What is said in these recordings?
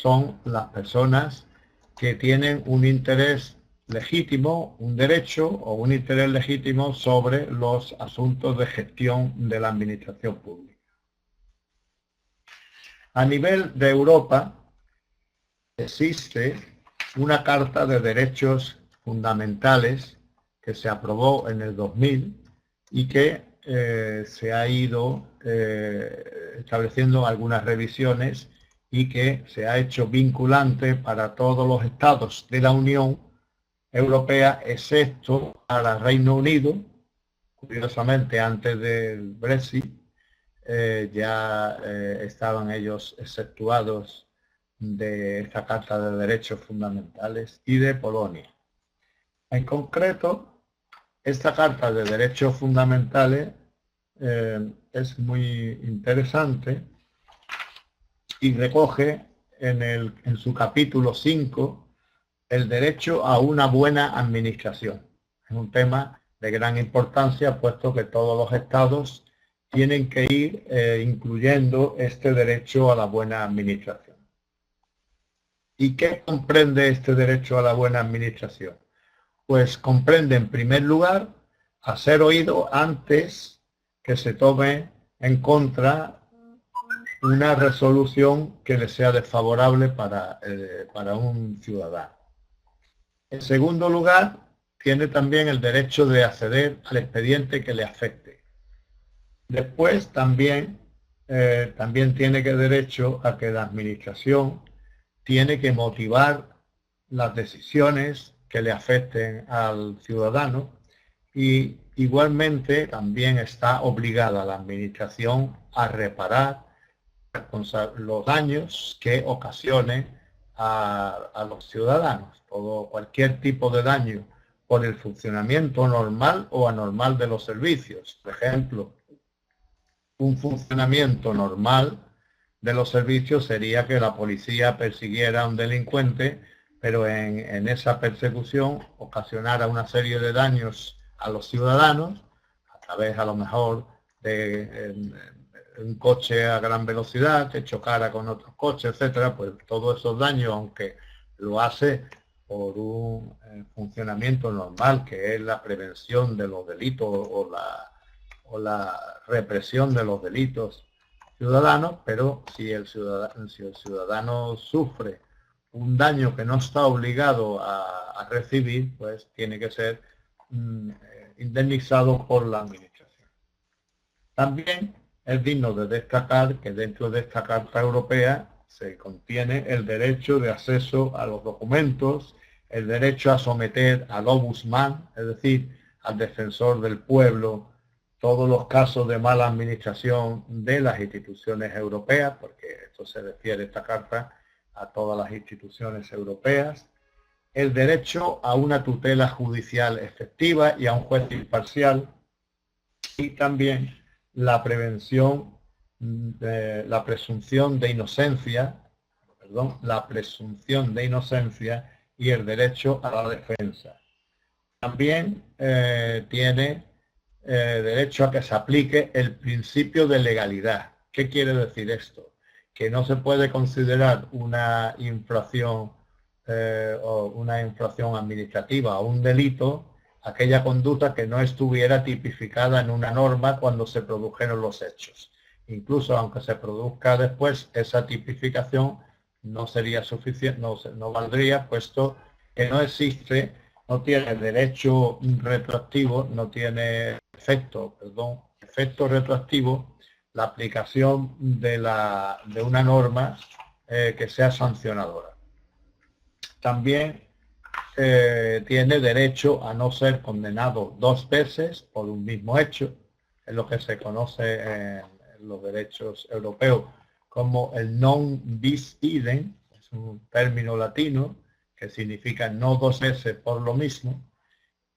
son las personas que tienen un interés legítimo, un derecho o un interés legítimo sobre los asuntos de gestión de la administración pública. A nivel de Europa existe una Carta de Derechos Fundamentales que se aprobó en el 2000 y que se ha ido estableciendo algunas revisiones y que se ha hecho vinculante para todos los estados de la Unión Europea, excepto para Reino Unido. Curiosamente, antes del Brexit ya estaban ellos exceptuados de esta Carta de Derechos Fundamentales, y de Polonia. En concreto, esta Carta de Derechos Fundamentales es muy interesante y recoge en su capítulo 5 el derecho a una buena administración. Es un tema de gran importancia, puesto que todos los estados tienen que ir incluyendo este derecho a la buena administración. ¿Y qué comprende este derecho a la buena administración? Pues comprende, en primer lugar, a ser oído antes que se tome en contra una resolución que le sea desfavorable para un ciudadano. En segundo lugar, tiene también el derecho de acceder al expediente que le afecte. Después también tiene derecho a que la administración tiene que motivar las decisiones que le afecten al ciudadano, y igualmente también está obligada la administración a reparar los daños que ocasione a los ciudadanos. Cualquier tipo de daño por el funcionamiento normal o anormal de los servicios. Por ejemplo, un funcionamiento normal de los servicios sería que la policía persiguiera a un delincuente, pero en esa persecución ocasionara una serie de daños a los ciudadanos, a través a lo mejor de un coche a gran velocidad que chocara con otros coches, etcétera. Pues todos esos daños, aunque lo hace por un funcionamiento normal, que es la prevención de los delitos o la represión de los delitos ciudadanos, pero si el ciudadano sufre un daño que no está obligado a recibir, pues tiene que ser indemnizado por la administración. También es digno de destacar que dentro de esta Carta Europea se contiene el derecho de acceso a los documentos, el derecho a someter al ombudsman, es decir, al defensor del pueblo, todos los casos de mala administración de las instituciones europeas, porque esto se refiere, esta carta, a todas las instituciones europeas, el derecho a una tutela judicial efectiva y a un juez imparcial, y también la prevención de la presunción de inocencia, y el derecho a la defensa. También tiene derecho a que se aplique el principio de legalidad. ¿Qué quiere decir esto? Que no se puede considerar una infracción administrativa o un delito aquella conducta que no estuviera tipificada en una norma cuando se produjeron los hechos. Incluso aunque se produzca después, esa tipificación no sería suficiente, no valdría, puesto que no existe, no tiene derecho retroactivo, no tiene efecto retroactivo la aplicación de una norma que sea sancionadora. También tiene derecho a no ser condenado 2 veces por un mismo hecho, es lo que se conoce en los derechos europeos como el non bis idem, es un término latino que significa no 2 veces por lo mismo,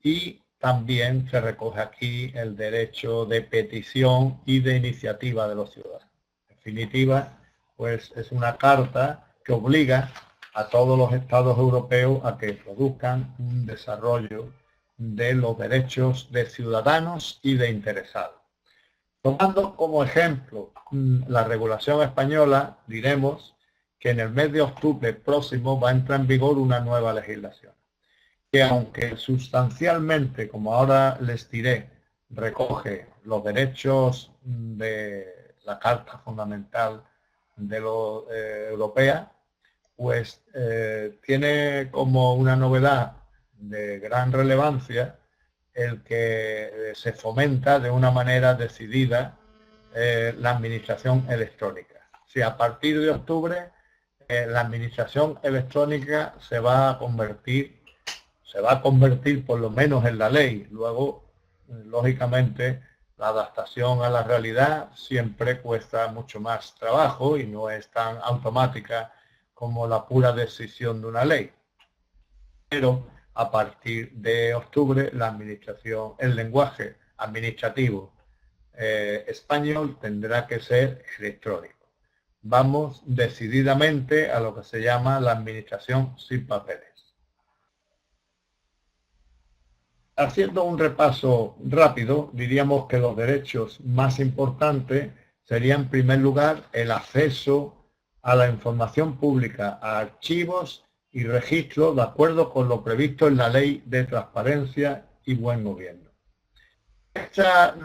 y también se recoge aquí el derecho de petición y de iniciativa de los ciudadanos. En definitiva, pues es una carta que obliga a todos los estados europeos a que produzcan un desarrollo de los derechos de ciudadanos y de interesados. Tomando como ejemplo la regulación española, diremos que en el mes de octubre próximo va a entrar en vigor una nueva legislación, que aunque sustancialmente, como ahora les diré, recoge los derechos de la Carta Fundamental de la Europea, pues tiene como una novedad de gran relevancia el que se fomenta de una manera decidida la administración electrónica. Si a partir de octubre la administración electrónica se va a convertir por lo menos en la ley. Luego, lógicamente, la adaptación a la realidad siempre cuesta mucho más trabajo y no es tan automática como la pura decisión de una ley. Pero a partir de octubre el lenguaje administrativo español tendrá que ser electrónico. Vamos decididamente a lo que se llama la administración sin papeles. Haciendo un repaso rápido, diríamos que los derechos más importantes serían, en primer lugar, el acceso a la información pública, a archivos y registros de acuerdo con lo previsto en la Ley de Transparencia y Buen Gobierno. Esta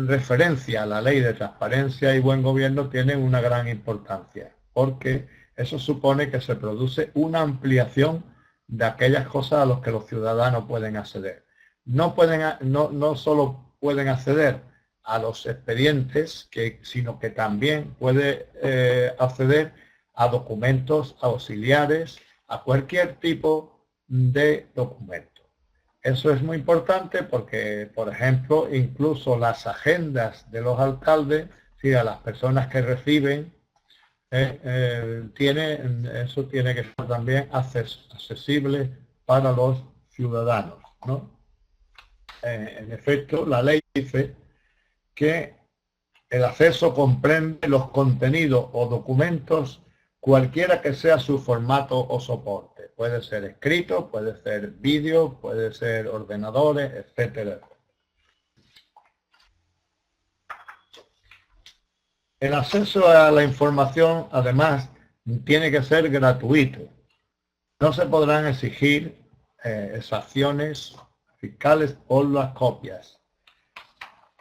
referencia a la Ley de Transparencia y Buen Gobierno tiene una gran importancia, porque eso supone que se produce una ampliación de aquellas cosas a las que los ciudadanos pueden acceder. No solo pueden acceder a los expedientes, sino que también puede acceder a documentos auxiliares, a cualquier tipo de documento. Eso es muy importante porque, por ejemplo, incluso las agendas de los alcaldes, a las personas que reciben, eso tiene que ser también accesible para los ciudadanos, ¿no? En efecto, la ley dice que el acceso comprende los contenidos o documentos cualquiera que sea su formato o soporte. Puede ser escrito, puede ser vídeo, puede ser ordenadores, etcétera. El acceso a la información, además, tiene que ser gratuito. No se podrán exigir exacciones fiscales por las copias.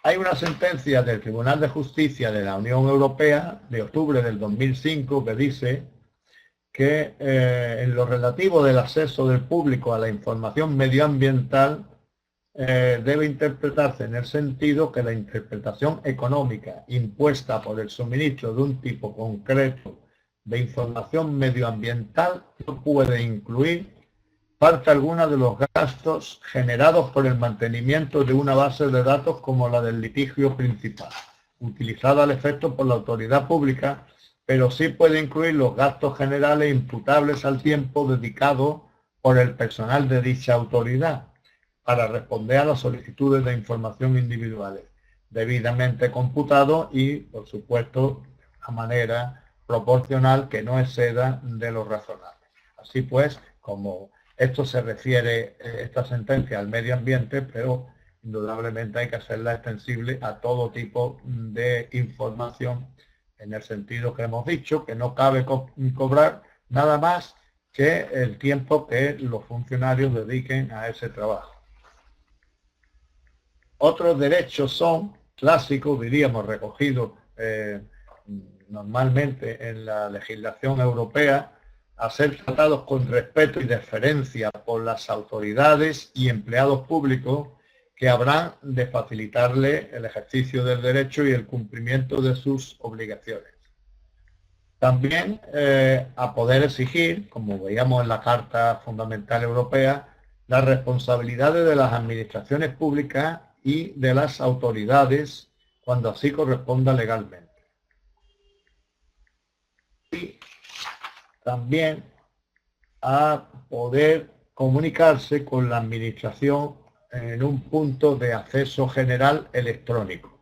Hay una sentencia del Tribunal de Justicia de la Unión Europea de octubre del 2005 que dice que en lo relativo del acceso del público a la información medioambiental debe interpretarse en el sentido que la interpretación económica impuesta por el suministro de un tipo concreto de información medioambiental no puede incluir parte alguna de los gastos generados por el mantenimiento de una base de datos como la del litigio principal, utilizada al efecto por la autoridad pública, pero sí puede incluir los gastos generales imputables al tiempo dedicado por el personal de dicha autoridad para responder a las solicitudes de información individuales, debidamente computado y, por supuesto, de una manera proporcional que no exceda de lo razonable. Así pues, como esto se refiere, esta sentencia, al medio ambiente, pero indudablemente hay que hacerla extensible a todo tipo de información, en el sentido que hemos dicho, que no cabe cobrar nada más que el tiempo que los funcionarios dediquen a ese trabajo. Otros derechos son clásicos, diríamos, recogidos normalmente en la legislación europea, a ser tratados con respeto y deferencia por las autoridades y empleados públicos que habrán de facilitarle el ejercicio del derecho y el cumplimiento de sus obligaciones. También a poder exigir, como veíamos en la Carta Fundamental Europea, las responsabilidades de las administraciones públicas y de las autoridades cuando así corresponda legalmente. Y también a poder comunicarse con la administración en un punto de acceso general electrónico.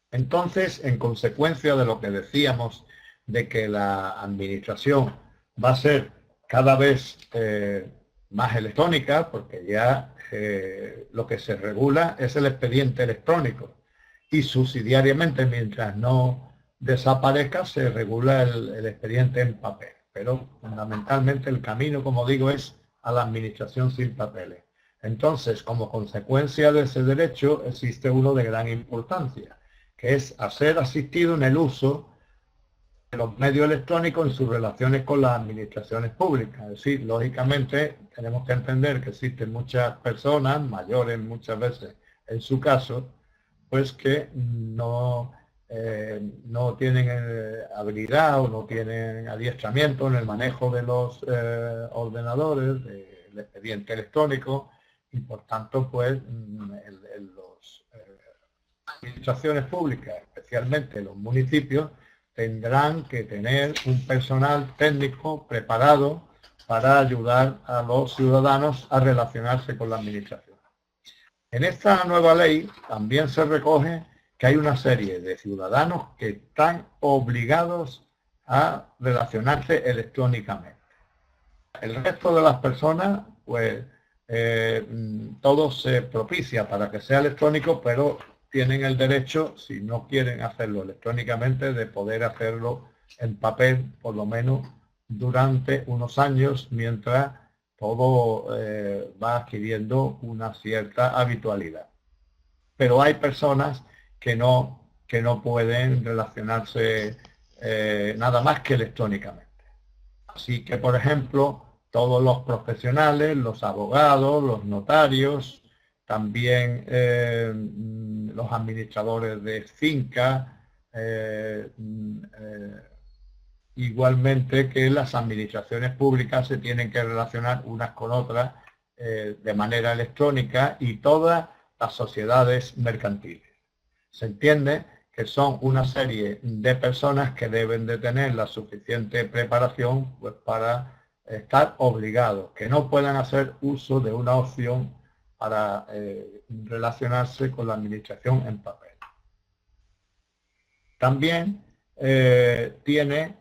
Entonces, en consecuencia de lo que decíamos de que la administración va a ser cada vez más electrónica, porque ya lo que se regula es el expediente electrónico y subsidiariamente, mientras no desaparezca, se regula el expediente en papel. Pero fundamentalmente el camino, como digo, es a la administración sin papeles. Entonces, como consecuencia de ese derecho, existe uno de gran importancia, que es a ser asistido en el uso de los medios electrónicos en sus relaciones con las administraciones públicas. Es decir, lógicamente, tenemos que entender que existen muchas personas, mayores muchas veces en su caso, pues que no tienen habilidad o no tienen adiestramiento en el manejo de los ordenadores, del expediente electrónico, y por tanto, pues, las administraciones públicas, especialmente los municipios, tendrán que tener un personal técnico preparado para ayudar a los ciudadanos a relacionarse con la administración. En esta nueva ley también se recoge que hay una serie de ciudadanos que están obligados a relacionarse electrónicamente. El resto de las personas, pues, todo se propicia para que sea electrónico, pero tienen el derecho, si no quieren hacerlo electrónicamente, de poder hacerlo en papel, por lo menos durante unos años, mientras todo va adquiriendo una cierta habitualidad. Pero hay personas que no pueden relacionarse nada más que electrónicamente. Así que, por ejemplo, todos los profesionales, los abogados, los notarios, también los administradores de fincas, igualmente que las administraciones públicas se tienen que relacionar unas con otras de manera electrónica, y todas las sociedades mercantiles. Se entiende que son una serie de personas que deben de tener la suficiente preparación, pues, para estar obligados, que no puedan hacer uso de una opción para relacionarse con la administración en papel. También tiene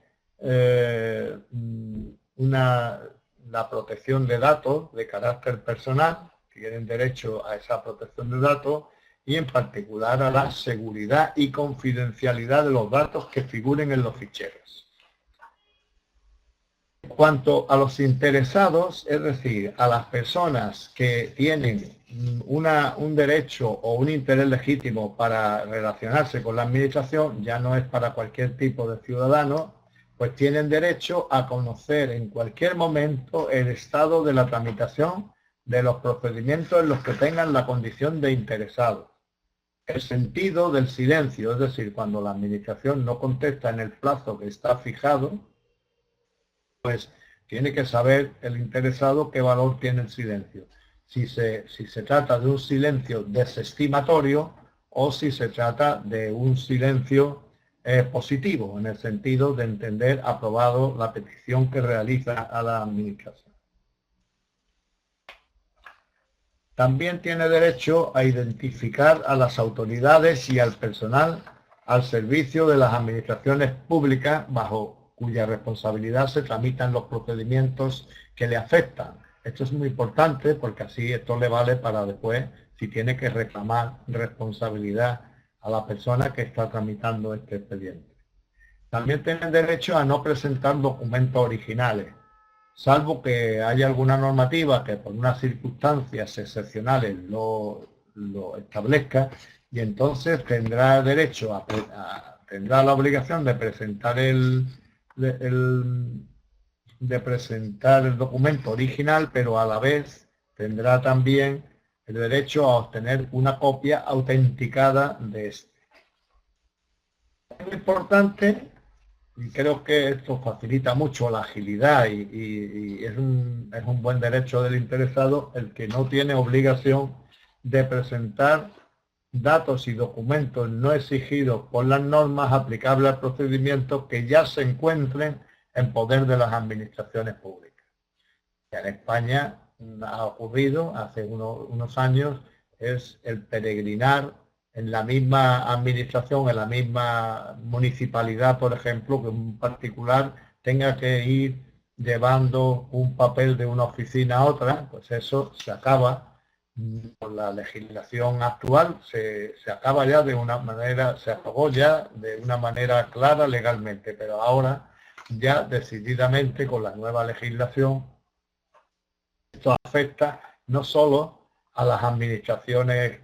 la protección de datos de carácter personal, tienen derecho a esa protección de datos, y en particular a la seguridad y confidencialidad de los datos que figuren en los ficheros. En cuanto a los interesados, es decir, a las personas que tienen un derecho o un interés legítimo para relacionarse con la administración, ya no es para cualquier tipo de ciudadano, pues tienen derecho a conocer en cualquier momento el estado de la tramitación de los procedimientos en los que tengan la condición de interesados. El sentido del silencio, es decir, cuando la administración no contesta en el plazo que está fijado, pues tiene que saber el interesado qué valor tiene el silencio. Si se trata de un silencio desestimatorio o si se trata de un silencio positivo, en el sentido de entender aprobado la petición que realiza a la administración. También tiene derecho a identificar a las autoridades y al personal al servicio de las administraciones públicas bajo cuya responsabilidad se tramitan los procedimientos que le afectan. Esto es muy importante porque así esto le vale para después, si tiene que reclamar responsabilidad a la persona que está tramitando este expediente. También tienen derecho a no presentar documentos originales, salvo que haya alguna normativa que por unas circunstancias excepcionales lo establezca, y entonces tendrá derecho tendrá la obligación de presentar el documento original, pero a la vez tendrá también el derecho a obtener una copia autenticada de este. Es muy importante, y creo que esto facilita mucho la agilidad y es un buen derecho del interesado, el que no tiene obligación de presentar datos y documentos no exigidos por las normas aplicables al procedimiento que ya se encuentren en poder de las administraciones públicas. Ya en España ha ocurrido hace unos años, es el peregrinar en la misma administración, en la misma municipalidad, por ejemplo, que un particular tenga que ir llevando un papel de una oficina a otra, pues eso se acaba Con la legislación actual se acaba ya de una manera, se aprobó ya de una manera clara legalmente, pero ahora ya decididamente con la nueva legislación esto afecta no solo a las administraciones,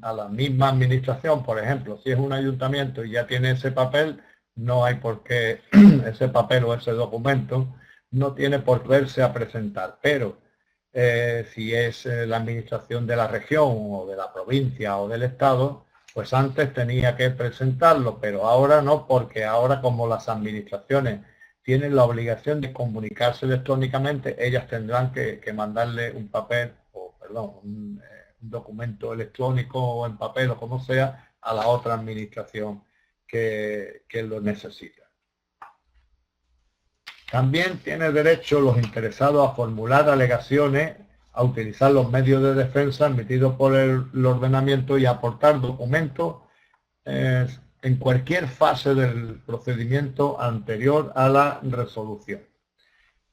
a la misma administración, por ejemplo, si es un ayuntamiento y ya tiene ese papel, no hay por qué ese papel o ese documento no tiene por qué verse a presentar, pero si es la administración de la región o de la provincia o del estado, pues antes tenía que presentarlo, pero ahora no, porque ahora como las administraciones tienen la obligación de comunicarse electrónicamente, ellas tendrán que mandarle un papel, o perdón, un documento electrónico o en papel o como sea, a la otra administración que lo necesita. También tiene derecho los interesados a formular alegaciones, a utilizar los medios de defensa emitidos por el ordenamiento y a aportar documentos en cualquier fase del procedimiento anterior a la resolución.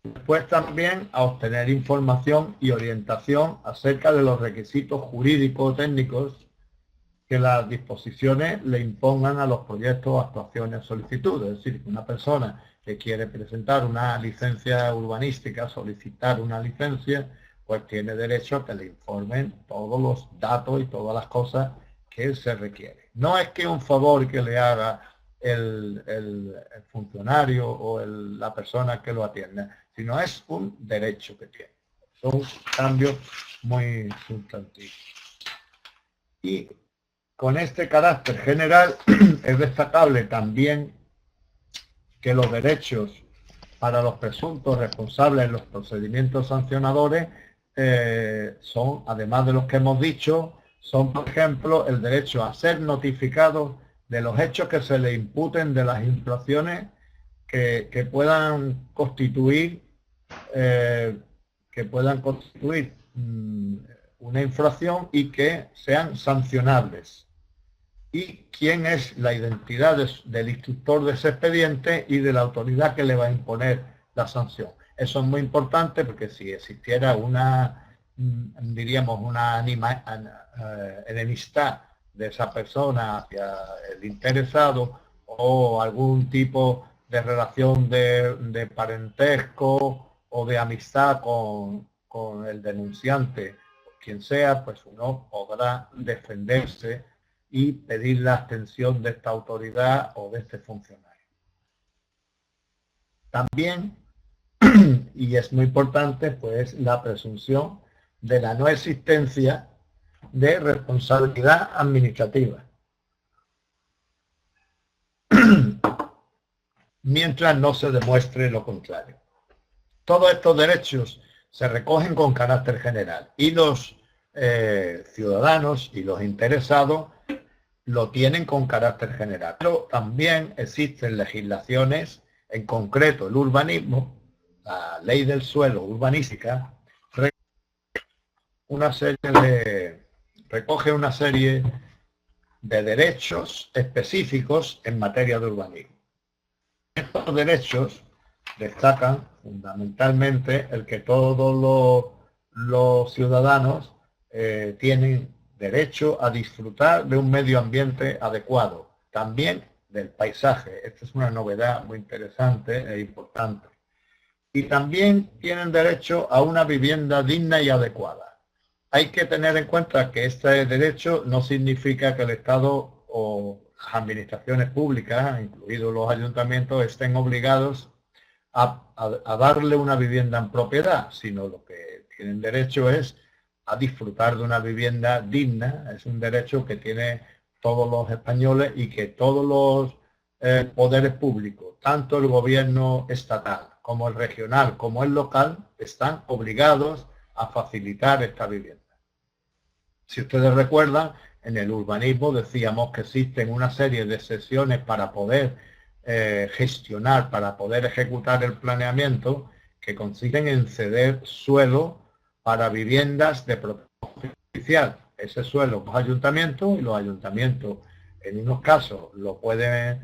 Después también a obtener información y orientación acerca de los requisitos jurídicos o técnicos que las disposiciones le impongan a los proyectos, actuaciones, solicitudes. Es decir, que una persona que quiere presentar una licencia urbanística, solicitar una licencia, pues tiene derecho a que le informen todos los datos y todas las cosas que se requieren. No es que un favor que le haga el funcionario o la persona que lo atiende, sino es un derecho que tiene. Son cambios muy sustantivos. Y con este carácter general es destacable también que los derechos para los presuntos responsables en los procedimientos sancionadores son, además de los que hemos dicho, son, por ejemplo, el derecho a ser notificados de los hechos que se le imputen de las infracciones que puedan constituir una infracción y que sean sancionables. Y quién es la identidad del instructor de ese expediente y de la autoridad que le va a imponer la sanción. Eso es muy importante porque si existiera una, diríamos, una enemistad de esa persona hacia el interesado o algún tipo de relación de parentesco o de amistad con el denunciante, quien sea, pues uno podrá defenderse y pedir la abstención de esta autoridad o de este funcionario. También, y es muy importante, pues la presunción de la no existencia de responsabilidad administrativa, mientras no se demuestre lo contrario. Todos estos derechos se recogen con carácter general y los ciudadanos y los interesados lo tienen con carácter general. Pero también existen legislaciones, en concreto el urbanismo, la ley del suelo urbanística, recoge una serie de derechos específicos en materia de urbanismo. Estos derechos destacan fundamentalmente el que todos los ciudadanos tienen derecho a disfrutar de un medio ambiente adecuado, también del paisaje. Esta es una novedad muy interesante e importante. Y también tienen derecho a una vivienda digna y adecuada. Hay que tener en cuenta que este derecho no significa que el Estado o las administraciones públicas, incluidos los ayuntamientos, estén obligados a darle una vivienda en propiedad, sino lo que tienen derecho es a disfrutar de una vivienda digna. Es un derecho que tienen todos los españoles y que todos los poderes públicos, tanto el gobierno estatal como el regional como el local, están obligados a facilitar esta vivienda. Si ustedes recuerdan, en el urbanismo decíamos que existen una serie de excepciones para poder gestionar, para poder ejecutar el planeamiento, que consisten en ceder suelo para viviendas de protección oficial. Ese suelo los ayuntamientos, y los ayuntamientos en unos casos lo pueden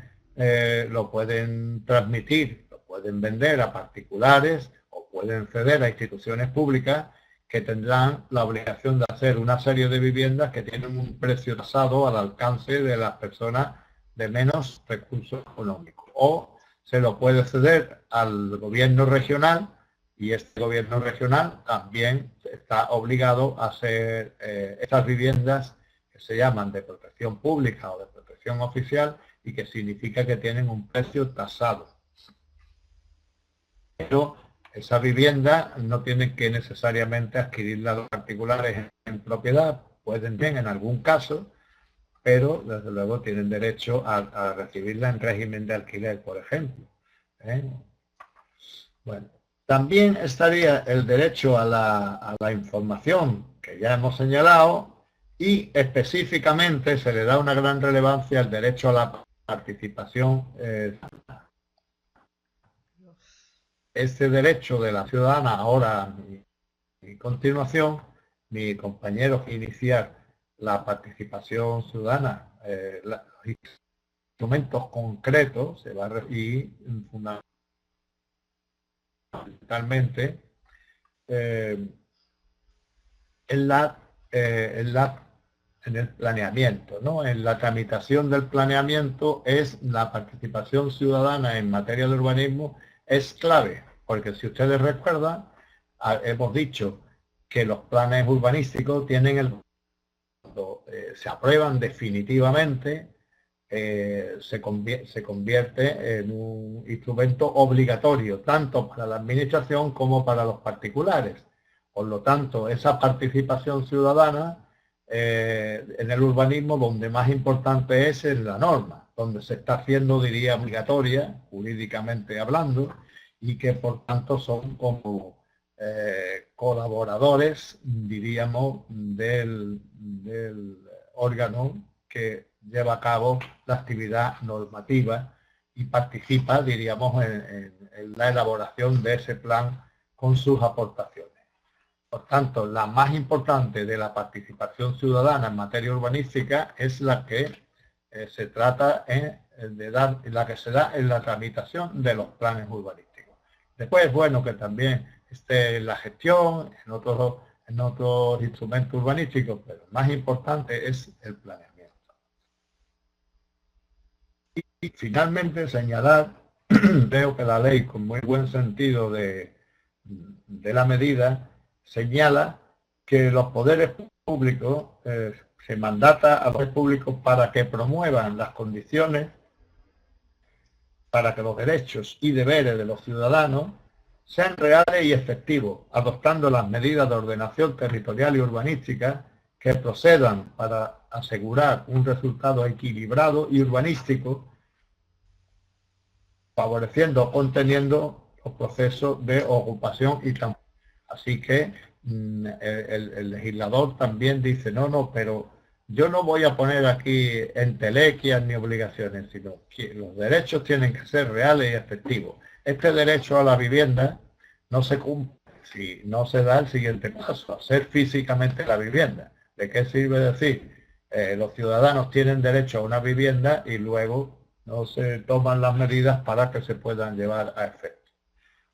transmitir, lo pueden vender a particulares o pueden ceder a instituciones públicas, que tendrán la obligación de hacer una serie de viviendas que tienen un precio tasado al alcance de las personas de menos recursos económicos. O se lo puede ceder al gobierno regional, y este gobierno regional también está obligado a hacer estas viviendas que se llaman de protección pública o de protección oficial, y que significa que tienen un precio tasado. Pero esas viviendas no tienen que necesariamente adquirirlas los particulares en propiedad, pueden bien en algún caso, pero desde luego tienen derecho a recibirla en régimen de alquiler, por ejemplo. Bueno, también estaría el derecho a la información, que ya hemos señalado, y específicamente se le da una gran relevancia al derecho a la participación. Este derecho de la ciudadana, ahora en continuación, mi compañero que iniciar la participación ciudadana, los instrumentos concretos se va a referir fundamentalmente en el planeamiento, ¿no? En la tramitación del planeamiento es la participación ciudadana en materia de urbanismo es clave, porque si ustedes recuerdan, hemos dicho que los planes urbanísticos tienen se aprueban definitivamente, se convierte en un instrumento obligatorio, tanto para la administración como para los particulares. Por lo tanto, esa participación ciudadana en el urbanismo, donde más importante es en la norma, donde se está haciendo, diría, obligatoria, jurídicamente hablando, y que por tanto son como colaboradores, diríamos, del órgano que lleva a cabo la actividad normativa y participa, diríamos, en la elaboración de ese plan con sus aportaciones. Por tanto, la más importante de la participación ciudadana en materia urbanística es la que se trata de dar, la que se da en la tramitación de los planes urbanísticos. Después es bueno que también esté la gestión, en otros instrumentos urbanísticos, pero lo más importante es el planeamiento. Y finalmente señalar, veo que la ley, con muy buen sentido de la medida, señala que los poderes públicos, se mandata a los poderes públicos para que promuevan las condiciones para que los derechos y deberes de los ciudadanos sean reales y efectivos, adoptando las medidas de ordenación territorial y urbanística que procedan para asegurar un resultado equilibrado y urbanístico, favoreciendo o conteniendo los procesos de ocupación y transformación. Así que el legislador también dice, no, pero yo no voy a poner aquí entelequias ni obligaciones, sino que los derechos tienen que ser reales y efectivos. Este derecho a la vivienda no se cumple si no se da el siguiente paso, hacer físicamente la vivienda. ¿De qué sirve decir? Los ciudadanos tienen derecho a una vivienda y luego no se toman las medidas para que se puedan llevar a efecto.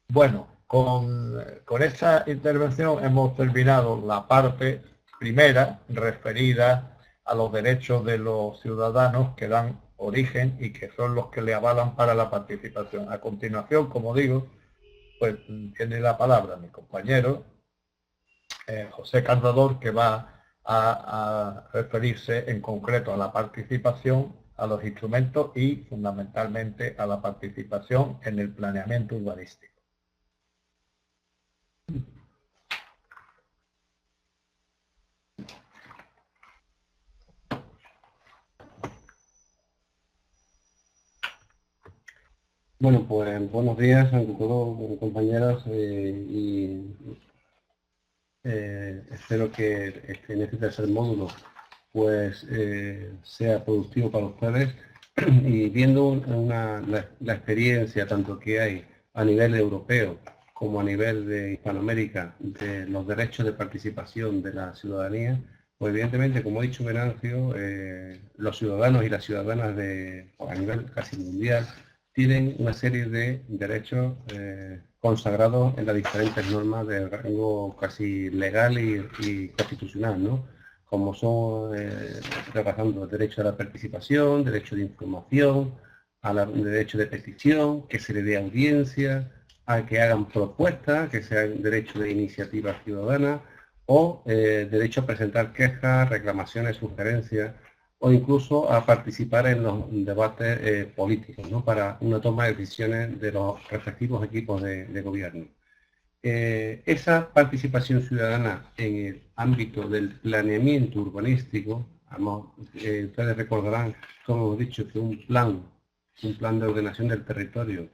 Bueno, con esta intervención hemos terminado la parte primera referida a los derechos de los ciudadanos que dan origen y que son los que le avalan para la participación. A continuación, como digo, pues tiene la palabra mi compañero José Cardador, que va a referirse en concreto a la participación, a los instrumentos y fundamentalmente a la participación en el planeamiento urbanístico. Bueno, pues buenos días ante todo, compañeros, espero que en este tercer módulo pues sea productivo para ustedes y viendo la experiencia tanto que hay a nivel europeo como a nivel de Hispanoamérica de los derechos de participación de la ciudadanía, pues evidentemente, como ha dicho Venancio, los ciudadanos y las ciudadanas a nivel casi mundial tienen una serie de derechos consagrados en las diferentes normas de rango casi legal y constitucional, ¿no? Como son, repasando, derecho a la participación, derecho de información, derecho de petición, que se le dé audiencia, a que hagan propuestas, que sea el derecho de iniciativa ciudadana, o derecho a presentar quejas, reclamaciones, sugerencias, o incluso a participar en los debates políticos, ¿no? Para una toma de decisiones de los respectivos equipos de gobierno. Esa participación ciudadana en el ámbito del planeamiento urbanístico, ustedes recordarán, como hemos dicho, que un plan de ordenación del territorio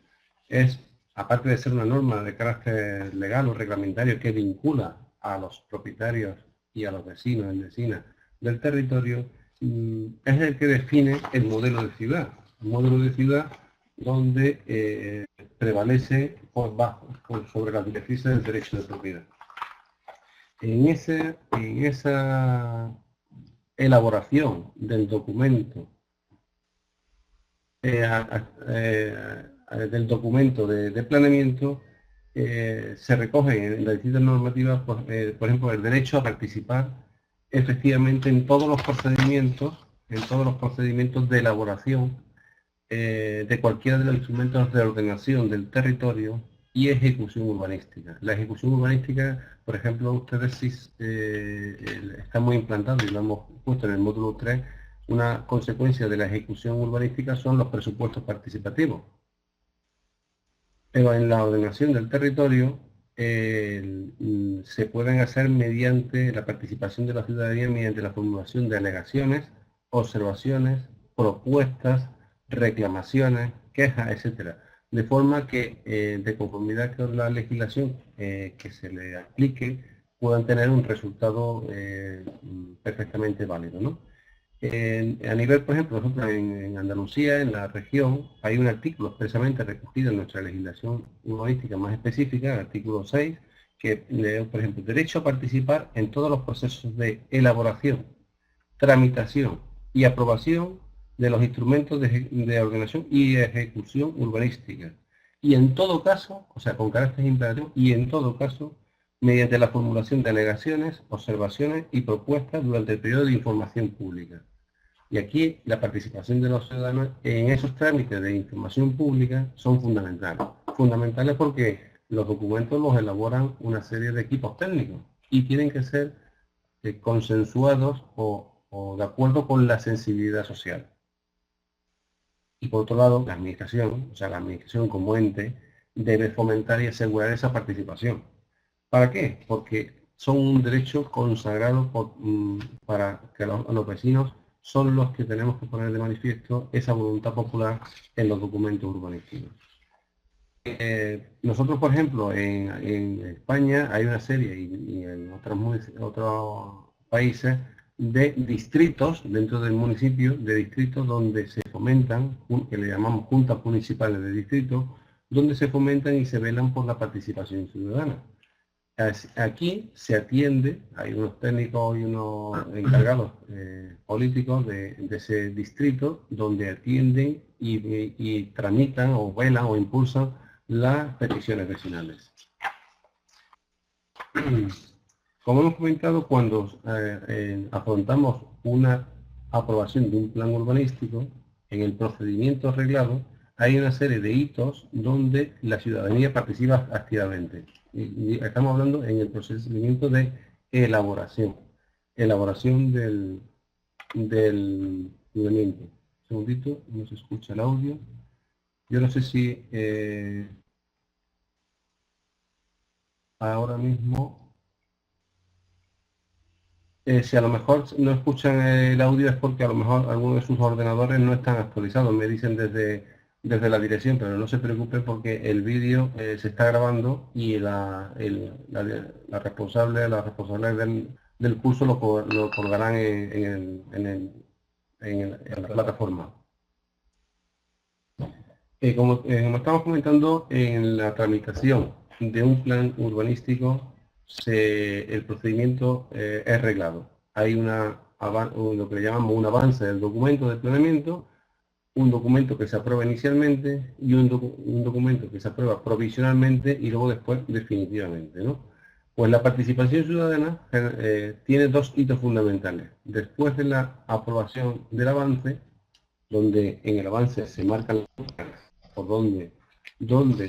es, aparte de ser una norma de carácter legal o reglamentario que vincula a los propietarios y a los vecinos y vecinas del territorio, es el que define el modelo de ciudad. Un modelo de ciudad donde prevalece sobre las directrices del derecho de propiedad. En esa elaboración del documento de planeamiento se recoge en las distintas normativas, por ejemplo, el derecho a participar efectivamente en todos los procedimientos de elaboración de cualquiera de los instrumentos de ordenación del territorio y ejecución urbanística. La ejecución urbanística, por ejemplo, ustedes sí está muy implantado y lo hemos puesto en el módulo 3, una consecuencia de la ejecución urbanística son los presupuestos participativos. Pero en la ordenación del territorio se pueden hacer mediante la participación de la ciudadanía, mediante la formulación de alegaciones, observaciones, propuestas, reclamaciones, quejas, etcétera, de forma que, de conformidad con la legislación que se le aplique, puedan tener un resultado perfectamente válido, ¿no? A nivel, por ejemplo, nosotros en Andalucía, en la región, hay un artículo expresamente recogido en nuestra legislación urbanística más específica, el artículo 6, que, por ejemplo, derecho a participar en todos los procesos de elaboración, tramitación y aprobación de los instrumentos de ordenación y ejecución urbanística. Y en todo caso, o sea, con carácter imperativo, y en todo caso, mediante la formulación de alegaciones, observaciones y propuestas durante el periodo de información pública. Y aquí la participación de los ciudadanos en esos trámites de información pública son fundamentales. Fundamentales porque los documentos los elaboran una serie de equipos técnicos y tienen que ser consensuados o de acuerdo con la sensibilidad social. Y por otro lado, la administración, o sea, la administración como ente, debe fomentar y asegurar esa participación. ¿Para qué? Porque son un derecho consagrado para que los vecinos son los que tenemos que poner de manifiesto esa voluntad popular en los documentos urbanísticos. Nosotros, por ejemplo, en España hay una serie, y en otros países, de distritos, dentro del municipio, de distritos donde se fomentan, que le llamamos juntas municipales de distritos, donde se fomentan y se velan por la participación ciudadana. Aquí se atiende, hay unos técnicos y unos encargados políticos de ese distrito donde atienden y tramitan o velan o impulsan las peticiones vecinales. Como hemos comentado, cuando afrontamos una aprobación de un plan urbanístico, en el procedimiento reglado hay una serie de hitos donde la ciudadanía participa activamente. Y estamos hablando en el procedimiento de elaboración del planeamiento. Un segundito, no se escucha el audio. Yo no sé si ahora mismo, si a lo mejor no escuchan el audio es porque a lo mejor algunos de sus ordenadores no están actualizados, me dicen desde la dirección, pero no se preocupen porque el vídeo se está grabando y la responsable del curso lo colgarán en la plataforma. Como estamos comentando, en la tramitación de un plan urbanístico el procedimiento es reglado. Hay lo que le llamamos un avance del documento de planeamiento, un documento que se aprueba inicialmente y un documento que se aprueba provisionalmente y luego después definitivamente, ¿no? Pues la participación ciudadana tiene dos hitos fundamentales. Después de la aprobación del avance, donde en el avance se marcan por dónde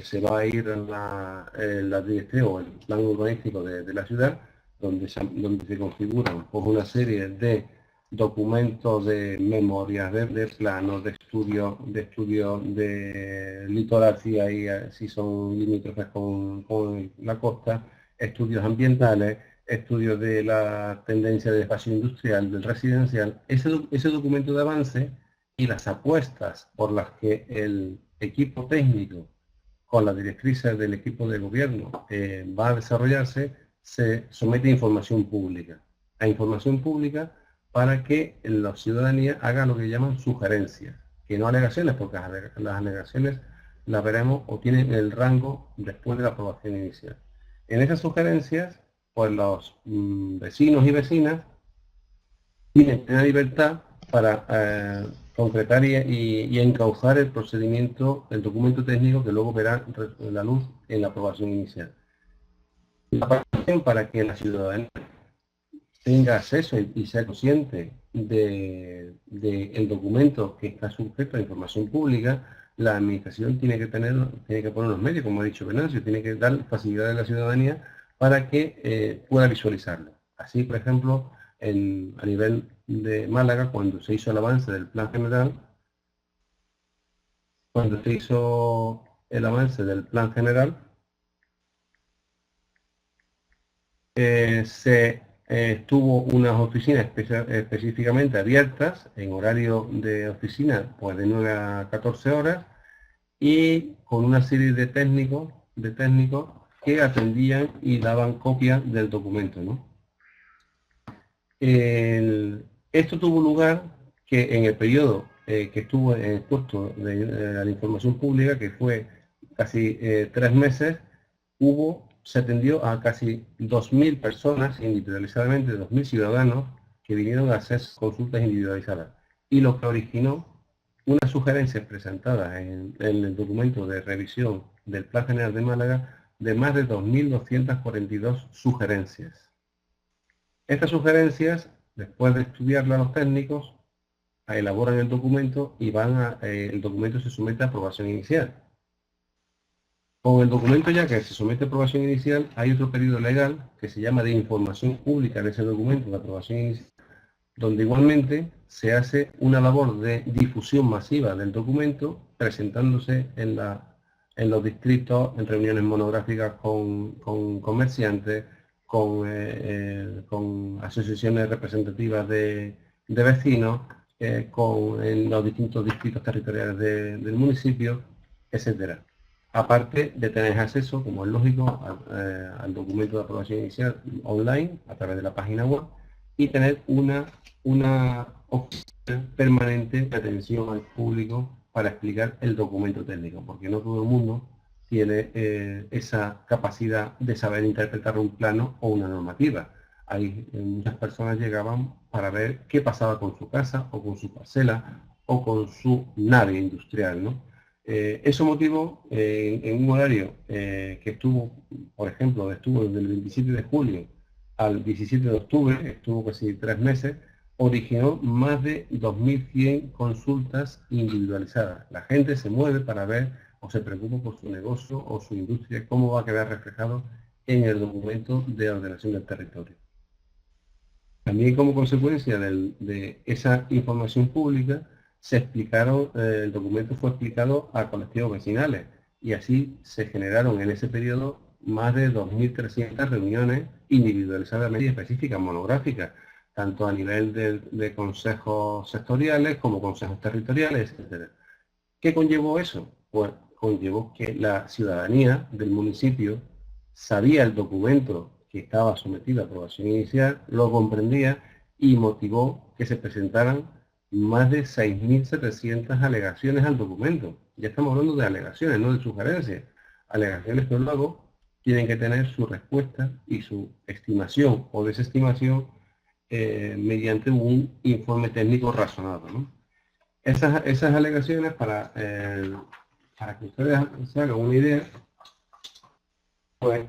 se va a ir la directriz o el plan urbanístico de la ciudad, donde se configuran pues, una serie de documentos de memorias, de planos, de estudios de litoral, si son limítrofes con la costa, estudios ambientales, estudios de la tendencia del espacio industrial, del residencial. Ese documento de avance y las apuestas por las que el equipo técnico, con las directrices del equipo de gobierno, va a desarrollarse, se somete a información pública. A información pública para que la ciudadanía haga lo que llaman sugerencias, que no alegaciones, porque las alegaciones las veremos o tienen el rango después de la aprobación inicial. En esas sugerencias, pues los vecinos y vecinas tienen plena libertad para concretar y encauzar el procedimiento, el documento técnico que luego verá la luz en la aprobación inicial. La participación para que la ciudadanía tenga acceso y sea consciente del documento que está sujeto a información pública, la administración tiene que poner los medios, como ha dicho Venancio, tiene que dar facilidades a la ciudadanía para que pueda visualizarlo. Así, por ejemplo, a nivel de Málaga, cuando se hizo el avance del plan general, tuvo unas oficinas específicamente abiertas en horario de oficina, pues de 9 a 14 horas, y con una serie de técnicos que atendían y daban copia del documento, ¿no? Esto tuvo lugar que en el periodo que estuvo expuesto de la información pública, que fue casi 3 meses, se atendió a casi 2.000 personas individualizadamente, 2.000 ciudadanos que vinieron a hacer consultas individualizadas. Y lo que originó unas sugerencias presentadas en el documento de revisión del Plan General de Málaga de más de 2.242 sugerencias. Estas sugerencias, después de estudiarlas los técnicos, elaboran el documento y el documento se somete a aprobación inicial. Con el documento ya que se somete a aprobación inicial, hay otro periodo legal que se llama de información pública de ese documento de aprobación inicial, donde igualmente se hace una labor de difusión masiva del documento, presentándose en los distritos, en reuniones monográficas con comerciantes, con asociaciones representativas de vecinos, en los distintos distritos territoriales del municipio, etcétera. Aparte de tener acceso, como es lógico, al documento de aprobación inicial online, a través de la página web, y tener una oficina permanente de atención al público para explicar el documento técnico, porque no todo el mundo tiene esa capacidad de saber interpretar un plano o una normativa. Muchas personas llegaban para ver qué pasaba con su casa, o con su parcela, o con su nave industrial, ¿no? Eso motivó, en un horario que estuvo, por ejemplo, estuvo desde el 27 de julio al 17 de octubre, estuvo casi 3 meses, originó más de 2.100 consultas individualizadas. La gente se mueve para ver o se preocupa por su negocio o su industria, cómo va a quedar reflejado en el documento de ordenación del territorio. También como consecuencia de esa información pública, el documento fue explicado a colectivos vecinales y así se generaron en ese periodo más de 2.300 reuniones individualizadamente y específicas, monográficas, tanto a nivel de consejos sectoriales como consejos territoriales, etc. ¿Qué conllevó eso? Pues conllevó que la ciudadanía del municipio sabía el documento que estaba sometido a aprobación inicial, lo comprendía y motivó que se presentaran más de 6.700 alegaciones al documento. Ya estamos hablando de alegaciones, no de sugerencias. Alegaciones que luego tienen que tener su respuesta y su estimación o desestimación mediante un informe técnico razonado, ¿no? Esas alegaciones, para que ustedes se hagan una idea, pues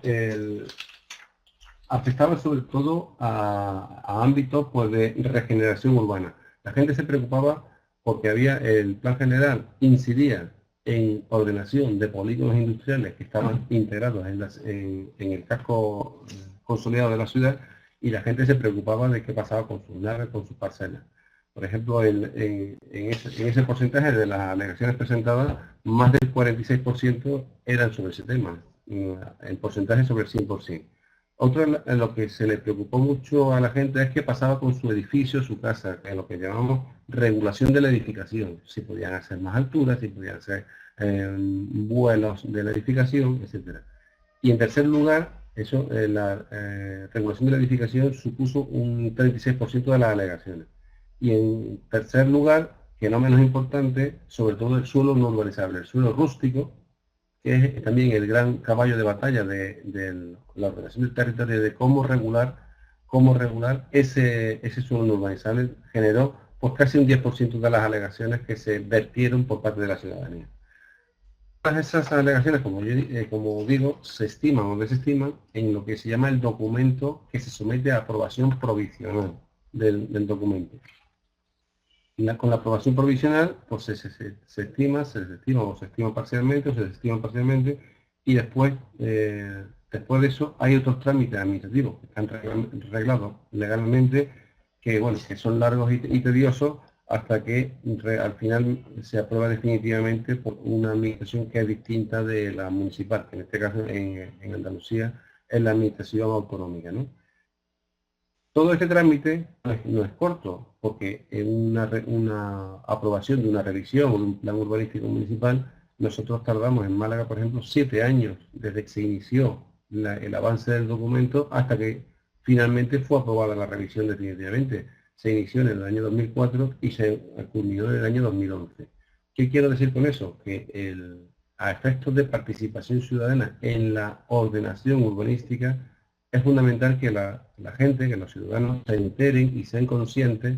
afectaba sobre todo a ámbitos pues, de regeneración urbana. La gente se preocupaba porque el plan general incidía en ordenación de polígonos industriales que estaban integrados en el casco consolidado de la ciudad, y la gente se preocupaba de qué pasaba con sus naves, con sus parcelas. Por ejemplo, en ese porcentaje de las alegaciones presentadas, más del 46% eran sobre ese tema, el porcentaje sobre el 100%. Otro en lo que se le preocupó mucho a la gente es qué pasaba con su edificio, su casa, en lo que llamamos regulación de la edificación, si podían hacer más alturas, si podían hacer vuelos de la edificación, etcétera. Y en tercer lugar, la regulación de la edificación supuso un 36% de las alegaciones. Y en tercer lugar, que no menos importante, sobre todo el suelo no urbanizable, el suelo rústico, que es también el gran caballo de batalla de la ordenación del territorio, de cómo regular ese suelo no urbanizable, generó pues casi un 10% de las alegaciones que se vertieron por parte de la ciudadanía. Todas esas alegaciones, como digo, se estiman o desestiman en lo que se llama el documento que se somete a aprobación provisional del documento. Con la aprobación provisional, pues se estima, se desestima o se estima parcialmente o se desestima parcialmente, y después de eso hay otros trámites administrativos que están reglados legalmente, que son largos y tediosos, hasta que al final se aprueba definitivamente por una administración que es distinta de la municipal, que en este caso en Andalucía es la administración autonómica, ¿no? Todo este trámite no es corto, porque en una aprobación de una revisión o de un plan urbanístico municipal, nosotros tardamos en Málaga, por ejemplo, 7 años desde que se inició el avance del documento hasta que finalmente fue aprobada la revisión definitivamente. Se inició en el año 2004 y se culminó en el año 2011. ¿Qué quiero decir con eso? Que a efectos de participación ciudadana en la ordenación urbanística, es fundamental que la gente, que los ciudadanos se enteren y sean conscientes,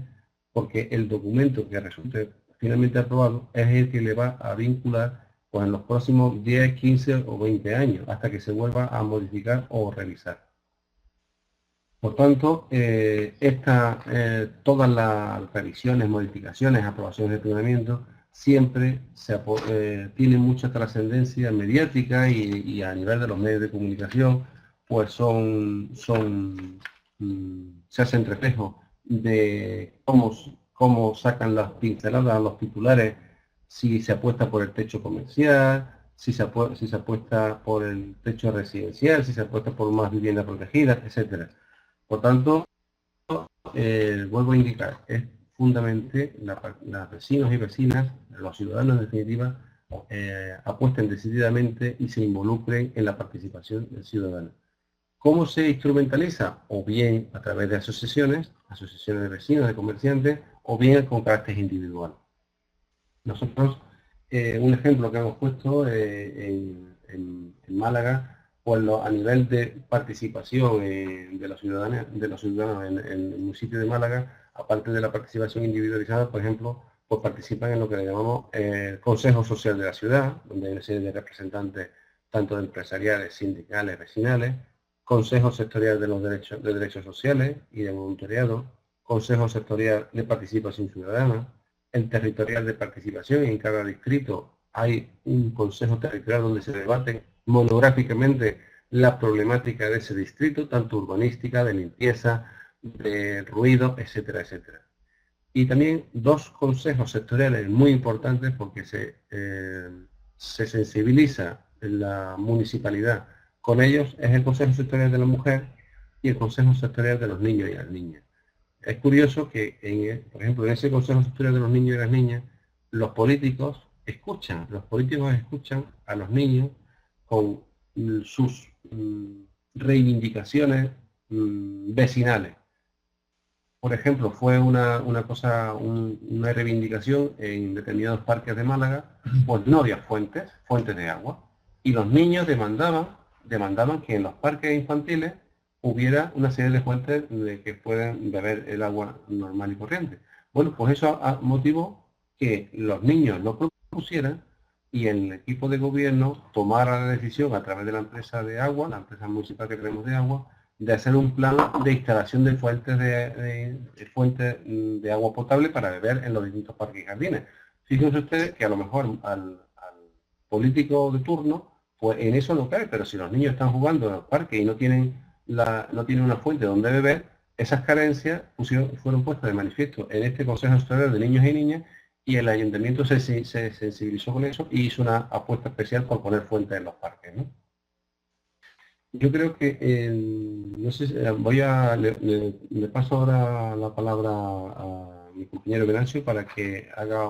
porque el documento que resulte finalmente aprobado es el que le va a vincular pues, en los próximos 10, 15 o 20 años, hasta que se vuelva a modificar o revisar. Por tanto, todas las revisiones, modificaciones, aprobaciones de planeamiento siempre tienen mucha trascendencia mediática y a nivel de los medios de comunicación, pues se hacen reflejo de cómo sacan las pinceladas, los titulares, si se apuesta por el techo comercial, si se apuesta por el techo residencial, si se apuesta por más vivienda protegida, etcétera. Por tanto, vuelvo a indicar, es fundamental las vecinos y vecinas, los ciudadanos en definitiva, apuesten decididamente y se involucren en la participación ciudadana. ¿Cómo se instrumentaliza? O bien a través de asociaciones de vecinos, de comerciantes, o bien con carácter individual. Nosotros, un ejemplo que hemos puesto en Málaga, pues a nivel de participación de los ciudadanos en el municipio de Málaga, aparte de la participación individualizada, por ejemplo, pues participan en lo que le llamamos el Consejo Social de la Ciudad, donde hay una serie de representantes tanto de empresariales, sindicales, vecinales, Consejo Sectorial de Derechos Sociales y de Voluntariado, Consejo Sectorial de Participación Ciudadana, el Territorial de Participación, y en cada distrito hay un Consejo Territorial donde se debaten monográficamente la problemática de ese distrito, tanto urbanística, de limpieza, de ruido, etcétera, etcétera. Y también dos consejos sectoriales muy importantes porque se sensibiliza en la municipalidad con ellos, es el Consejo Sectorial de la Mujer y el Consejo Sectorial de los Niños y las Niñas. Es curioso que, por ejemplo, en ese Consejo Sectorial de los Niños y las Niñas, los políticos escuchan a los niños con sus reivindicaciones vecinales. Por ejemplo, fue una reivindicación en determinados parques de Málaga, pues no había fuentes de agua, y los niños demandaban que en los parques infantiles hubiera una serie de fuentes de que puedan beber el agua normal y corriente. Bueno, pues eso motivó que los niños lo propusieran y el equipo de gobierno tomara la decisión a través de la empresa de agua, la empresa municipal que tenemos de agua, de hacer un plan de instalación de fuentes de agua potable para beber en los distintos parques y jardines. Fíjense ustedes que a lo mejor al político de turno, pues en eso no cae, pero si los niños están jugando en los parques y no tienen una fuente donde beber, esas carencias fueron puestas de manifiesto en este Consejo Escolar de Niños y Niñas, y el ayuntamiento se sensibilizó con eso y hizo una apuesta especial por poner fuentes en los parques, ¿no? Yo creo que, no sé, le paso ahora la palabra a mi compañero Venancio para que haga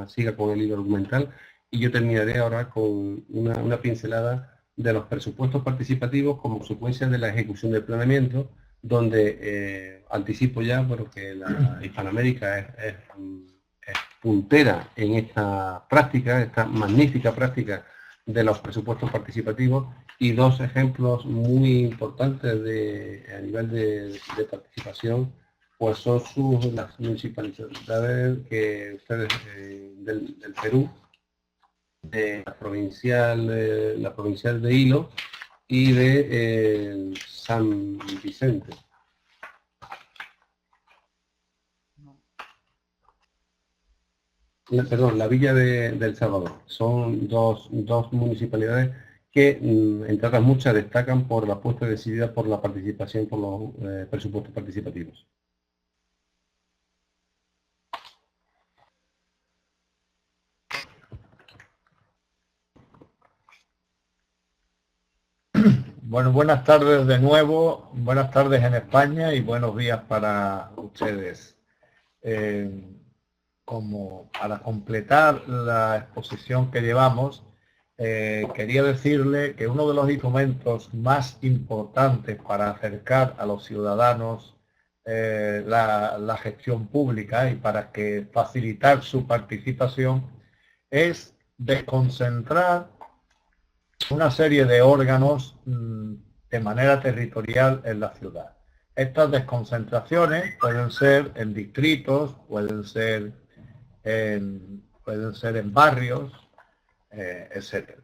siga con el hilo argumental, y yo terminaré ahora con una pincelada de los presupuestos participativos como consecuencia de la ejecución del planeamiento, donde anticipo ya, porque la Hispanoamérica es puntera en esta práctica, esta magnífica práctica de los presupuestos participativos, y dos ejemplos muy importantes a nivel de participación, pues son las municipalidades que ustedes del Perú, de la provincial de Hilo y de San Vicente. Perdón, la villa de El Salvador. Son dos municipalidades que, entre otras muchas, destacan por la apuesta decidida por la participación, por los presupuestos participativos. Bueno, buenas tardes de nuevo, buenas tardes en España y buenos días para ustedes. Como para completar la exposición que llevamos, quería decirle que uno de los instrumentos más importantes para acercar a los ciudadanos la gestión pública y para que facilitar su participación es desconcentrar una serie de órganos de manera territorial en la ciudad. Estas desconcentraciones pueden ser en distritos, pueden ser en barrios, etc.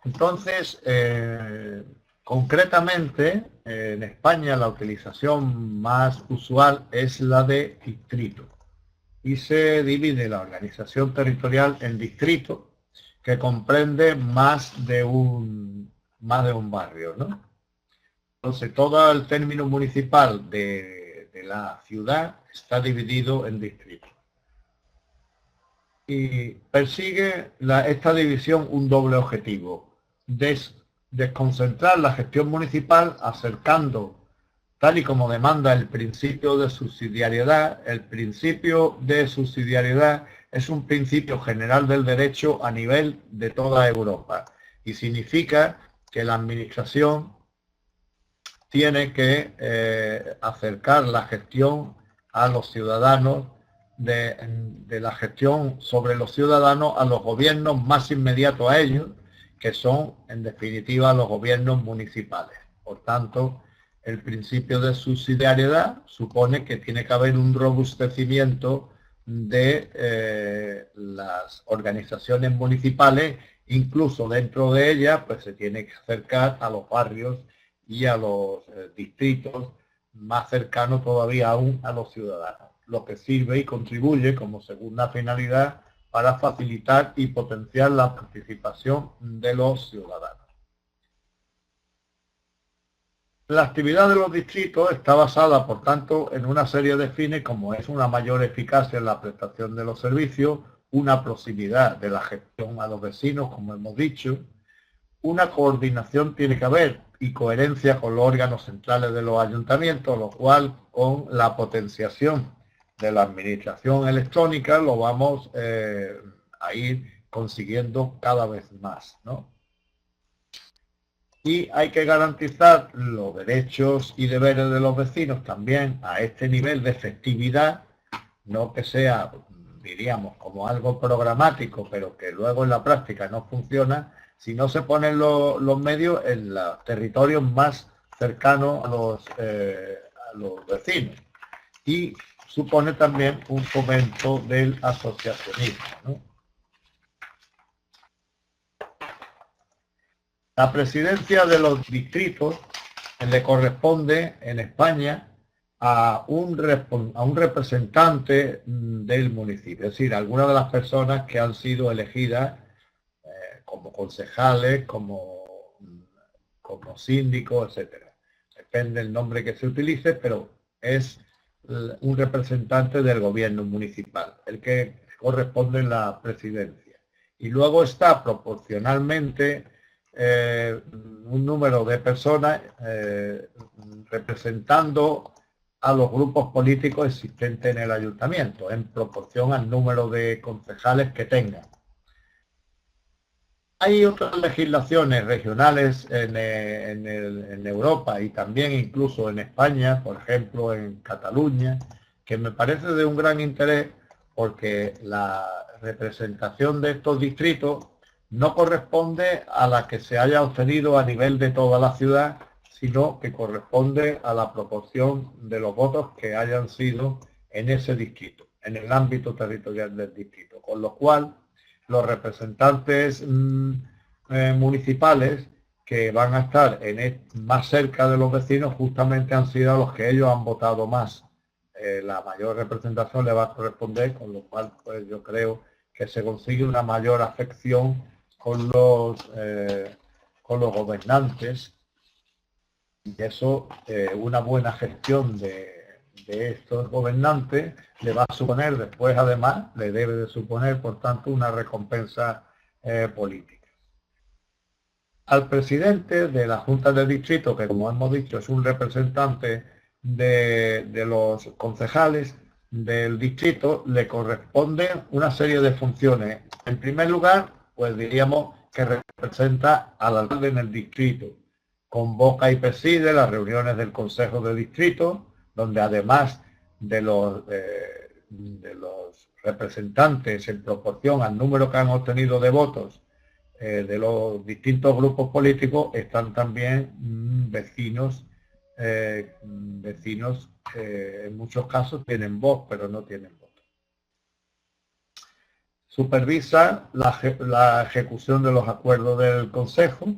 Entonces, concretamente, en España la utilización más usual es la de distrito, y se divide la organización territorial en distritos, que comprende más de un barrio, ¿no? Entonces, todo el término municipal de la ciudad está dividido en distritos. Y persigue esta división un doble objetivo: desconcentrar la gestión municipal, acercando, tal y como demanda el principio de subsidiariedad. El principio de subsidiariedad es un principio general del derecho a nivel de toda Europa, y significa que la administración tiene que acercar la gestión a los ciudadanos, de la gestión sobre los ciudadanos a los gobiernos más inmediatos a ellos, que son en definitiva los gobiernos municipales. Por tanto, el principio de subsidiariedad supone que tiene que haber un robustecimiento de las organizaciones municipales, incluso dentro de ellas pues se tiene que acercar a los barrios y a los distritos más cercanos todavía aún a los ciudadanos, lo que sirve y contribuye como segunda finalidad para facilitar y potenciar la participación de los ciudadanos. La actividad de los distritos está basada, por tanto, en una serie de fines, como es una mayor eficacia en la prestación de los servicios, una proximidad de la gestión a los vecinos, como hemos dicho, una coordinación tiene que haber y coherencia con los órganos centrales de los ayuntamientos, lo cual con la potenciación de la administración electrónica lo vamos a ir consiguiendo cada vez más, ¿no? Y hay que garantizar los derechos y deberes de los vecinos también a este nivel de efectividad, no que sea, diríamos, como algo programático, pero que luego en la práctica no funciona, si no se ponen los medios en los territorios más cercanos a los vecinos. Y supone también un fomento del asociacionismo, ¿no? La presidencia de los distritos le corresponde en España a un representante del municipio, es decir, algunas de las personas que han sido elegidas como concejales, como síndicos, etcétera. Depende del nombre que se utilice, pero es un representante del gobierno municipal, el que corresponde en la presidencia. Y luego está proporcionalmente un número de personas representando a los grupos políticos existentes en el ayuntamiento, en proporción al número de concejales que tengan. Hay otras legislaciones regionales en Europa y también incluso en España, por ejemplo en Cataluña, que me parece de un gran interés porque la representación de estos distritos no corresponde a la que se haya obtenido a nivel de toda la ciudad, sino que corresponde a la proporción de los votos que hayan sido en ese distrito, en el ámbito territorial del distrito, con lo cual los representantes municipales que van a estar más cerca de los vecinos justamente han sido los que ellos han votado más. La mayor representación le va a corresponder, con lo cual pues yo creo que se consigue una mayor afección con los gobernantes, y eso, una buena gestión de estos gobernantes le va a suponer después, además, le debe de suponer, por tanto, una recompensa política. Al presidente de la Junta de Distrito, que como hemos dicho es un representante de los concejales del distrito, le corresponden una serie de funciones. En primer lugar, pues diríamos que representa al alcalde en el distrito. Convoca y preside las reuniones del Consejo de Distrito, donde además de los representantes en proporción al número que han obtenido de votos de los distintos grupos políticos, están también vecinos que en muchos casos tienen voz, pero no tienen voto. Supervisa la ejecución de los acuerdos del Consejo,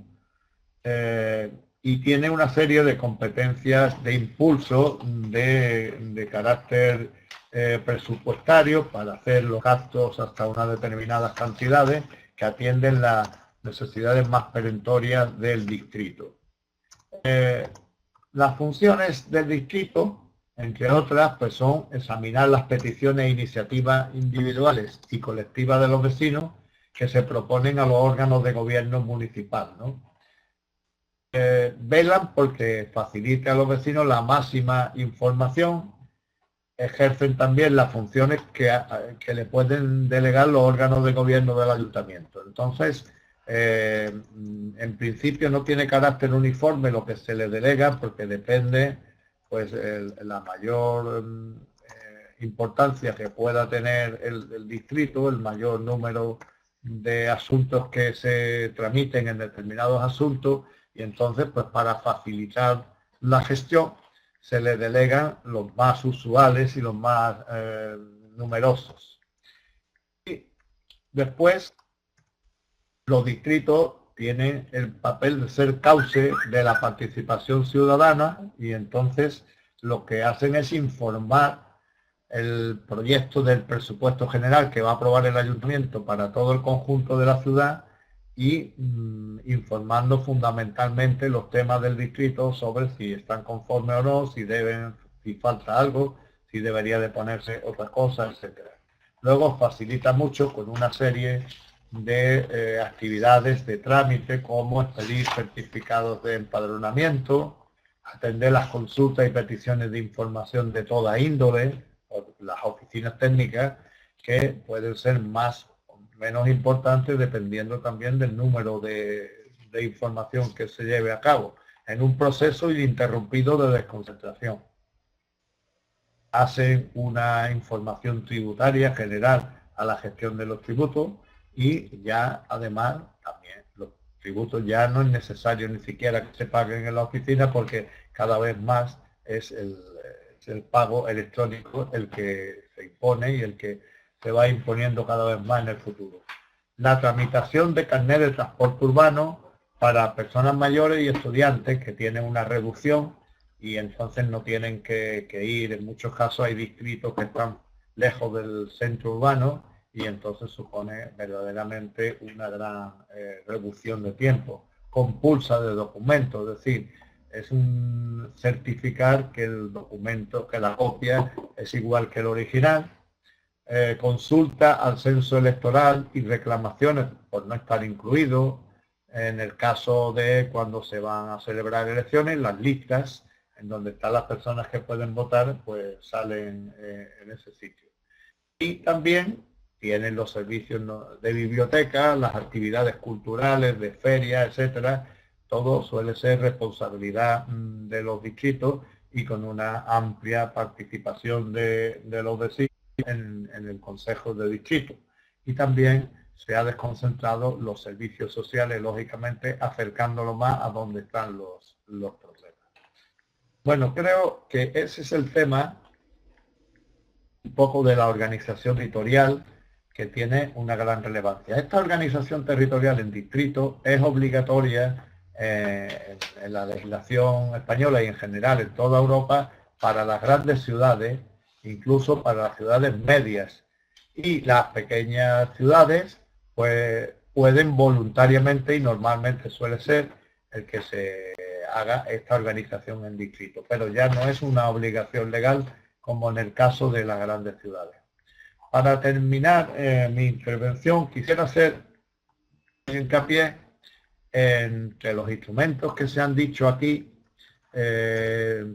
y tiene una serie de competencias de impulso de carácter presupuestario para hacer los gastos hasta unas determinadas cantidades que atienden las necesidades más perentorias del distrito. Las funciones del distrito, entre otras, pues son examinar las peticiones e iniciativas individuales y colectivas de los vecinos que se proponen a los órganos de gobierno municipal, ¿no? Velan porque facilite a los vecinos la máxima información, ejercen también las funciones que le pueden delegar los órganos de gobierno del ayuntamiento. Entonces, en principio no tiene carácter uniforme lo que se le delega, porque depende pues la mayor importancia que pueda tener el distrito, el mayor número de asuntos que se tramiten en determinados asuntos, y entonces pues para facilitar la gestión se le delegan los más usuales y los más numerosos. Y después los distritos tienen el papel de ser cauce de la participación ciudadana, y entonces lo que hacen es informar el proyecto del presupuesto general que va a aprobar el ayuntamiento para todo el conjunto de la ciudad, y informando fundamentalmente los temas del distrito sobre si están conformes o no, si falta algo, si debería de ponerse otra cosa, etcétera. Luego facilita mucho con una serie de actividades de trámite, como expedir certificados de empadronamiento, atender las consultas y peticiones de información de toda índole, o las oficinas técnicas, que pueden ser más menos importante dependiendo también del número de información que se lleve a cabo, en un proceso ininterrumpido de desconcentración. Hacen una información tributaria general a la gestión de los tributos, y ya además también los tributos ya no es necesario ni siquiera que se paguen en la oficina, porque cada vez más es es el pago electrónico el que se impone y el que se va imponiendo cada vez más en el futuro. La tramitación de carnet de transporte urbano para personas mayores y estudiantes que tienen una reducción y entonces no tienen que ir. En muchos casos hay distritos que están lejos del centro urbano y entonces supone verdaderamente una gran reducción de tiempo. Compulsa de documentos, es decir, es un certificar que el documento, que la copia es igual que el original. Consulta al censo electoral y reclamaciones por no estar incluido. En el caso de cuando se van a celebrar elecciones, las listas en donde están las personas que pueden votar, pues salen en ese sitio. Y también tienen los servicios de biblioteca, las actividades culturales, de ferias, etcétera. Todo suele ser responsabilidad de los distritos y con una amplia participación de los vecinos en el Consejo de Distrito. Y también se ha desconcentrado los servicios sociales, lógicamente, acercándolo más a donde están los problemas. Bueno, creo que ese es el tema un poco de la organización territorial, que tiene una gran relevancia. Esta organización territorial en distrito es obligatoria en la legislación española y en general en toda Europa para las grandes ciudades, incluso para las ciudades medias. Y las pequeñas ciudades pues pueden voluntariamente, y normalmente suele ser el que se haga esta organización en distrito, pero ya no es una obligación legal como en el caso de las grandes ciudades. Para terminar mi intervención, quisiera hacer hincapié entre los instrumentos que se han dicho aquí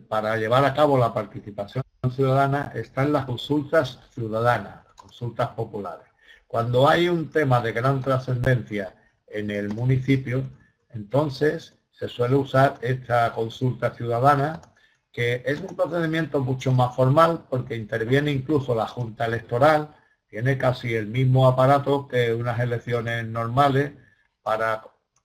para llevar a cabo la participación ciudadana están las consultas ciudadanas, las consultas populares. Cuando hay un tema de gran trascendencia en el municipio, entonces se suele usar esta consulta ciudadana, que es un procedimiento mucho más formal porque interviene incluso la Junta Electoral, tiene casi el mismo aparato que unas elecciones normales,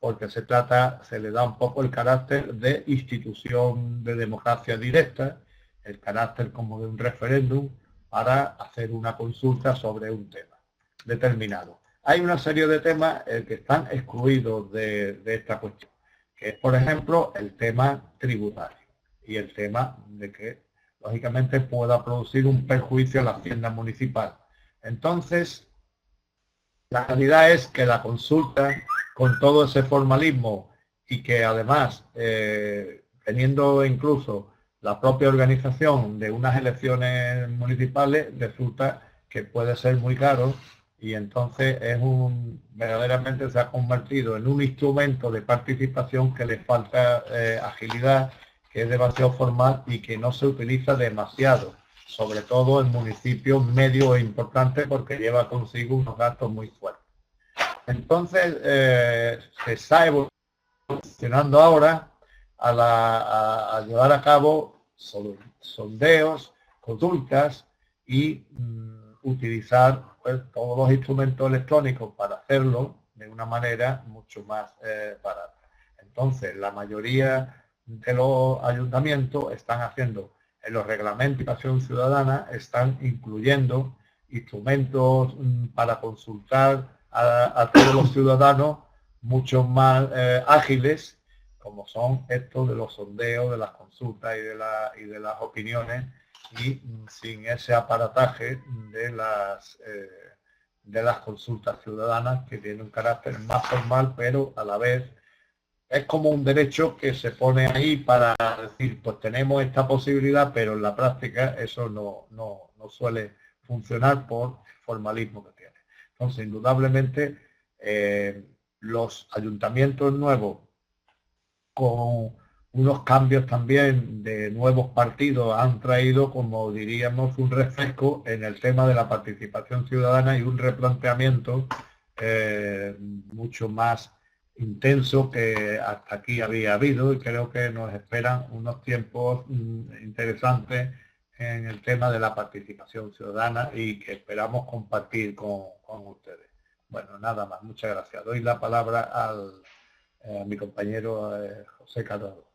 porque se le da un poco el carácter de institución de democracia directa, el carácter como de un referéndum para hacer una consulta sobre un tema determinado. Hay una serie de temas que están excluidos de esta cuestión, que es, por ejemplo, el tema tributario y el tema de que, lógicamente, pueda producir un perjuicio a la hacienda municipal. Entonces, la realidad es que la consulta, con todo ese formalismo y que además, teniendo incluso la propia organización de unas elecciones municipales, resulta que puede ser muy caro y entonces verdaderamente se ha convertido en un instrumento de participación que le falta agilidad, que es demasiado formal y que no se utiliza demasiado, sobre todo en municipios medios e importantes porque lleva consigo unos gastos muy fuertes. Entonces, se está evolucionando ahora a llevar a cabo sondeos, consultas y utilizar pues, todos los instrumentos electrónicos para hacerlo de una manera mucho más barata. Entonces, la mayoría de los ayuntamientos están haciendo en los reglamentos de participación ciudadana, están incluyendo instrumentos para consultar a todos los ciudadanos mucho más ágiles, como son estos de los sondeos, de las consultas y de las opiniones, y sin ese aparataje de las consultas ciudadanas, que tiene un carácter más formal, pero a la vez es como un derecho que se pone ahí para decir, pues tenemos esta posibilidad, pero en la práctica eso no suele funcionar por el formalismo que tiene. Entonces, indudablemente, los ayuntamientos nuevos, con unos cambios también de nuevos partidos, han traído, como diríamos, un refresco en el tema de la participación ciudadana y un replanteamiento mucho más intenso que hasta aquí había habido, y creo que nos esperan unos tiempos interesantes en el tema de la participación ciudadana y que esperamos compartir con ustedes. Bueno, nada más, muchas gracias. Doy la palabra a mi compañero José Carrado.